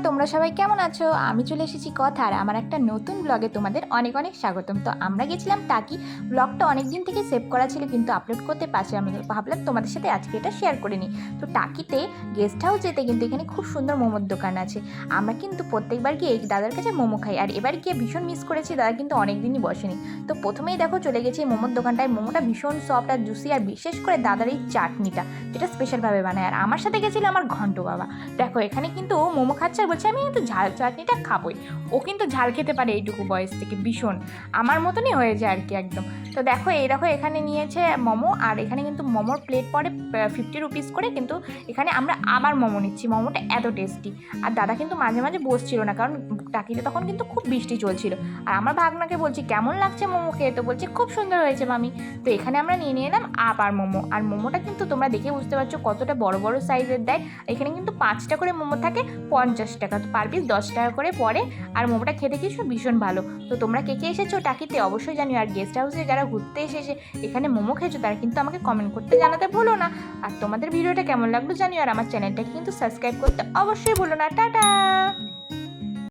তোমরা সবাই কেমন আছো? আমি চলে এসেছি কথার আমার একটা নতুন ব্লগে তোমাদের অনেক অনেক স্বাগতম। তো আমরা গেছিলাম টাকি। ব্লগটা অনেক দিন থেকে সেভ করা ছিল কিন্তু আপলোড করতে পারছিলাম না। ভাবলাম তোমাদের সাথে আজকে এটা শেয়ার করে নিই। তো টাকিতে গেস্ট হাউস যেতে কিন্তু এখানে খুব সুন্দর মোমোর দোকান আছে। আমরা কিন্তু প্রত্যেকবার গিয়ে এই দাদার কাছে মোমো খাই, আর এবার গিয়ে ভীষণ মিস করেছি, দাদা কিন্তু অনেক দিনই বসেনি। তো প্রথমেই দেখো চলে গেছি মোমোর দোকানটায়। মোমোটা ভীষণ সফট আর জুসি, আর বিশেষ করে দাদার এই চাটনিটা যেটা স্পেশালভাবে বানায়। আর আমার সাথে গেছিল আমার ঘন্ট বাবা। দেখো এখানে কিন্তু মোমো খাচ্ছে আর বলছে আমি কিন্তু ঝাল চাটনিটা খাবোই। ও কিন্তু ঝাল খেতে পারে এইটুকু বয়স থেকে, ভীষণ আমার মতনই হয়ে যায় আর কি একদম। তো দেখো এই দেখো এখানে নিয়েছে মোমো, আর এখানে কিন্তু মোমোর প্লেট পড়ে 50 রুপিস করে, কিন্তু এখানে আমরা আবার মোমো নিচ্ছি। মোমোটা এত টেস্টি। আর দাদা কিন্তু মাঝে মাঝে বসছিল না, কারণ টাকিতে তখন কিন্তু খুব বৃষ্টি চলছিল। আর আমার ভাগনাকে বলছি কেমন লাগছে মোমো খেয়ে, তো বলছে খুব সুন্দর হয়েছে মামি। তো এখানে আমরা নিয়ে এলাম আবার মোমো। আর মোমোটা কিন্তু তোমরা দেখে বুঝতে পারছো কতটা বড় বড় সাইজের দেয়। এখানে কিন্তু 5টা করে মোমো থাকে 50 টাকা, তো পার পিস 10 টাকা করে পড়ে। আর মোমোটা খেতে কিছু ভীষণ ভালো। তো তোমরা কে কে এসেছো টাকিতে অবশ্যই জানিও। আর গেস্ট হাউসে যারা ঘুরতে এসেছে এখানে মোমো খেয়েছো তারা কিন্তু আমাকে কমেন্ট করতে জানাতে ভুলো না। আর তোমাদের ভিডিওটা কেমন লাগলো জানিও। আর আমার চ্যানেলটাকে কিন্তু সাবস্ক্রাইব করতে অবশ্যই ভুলো না। টাটা।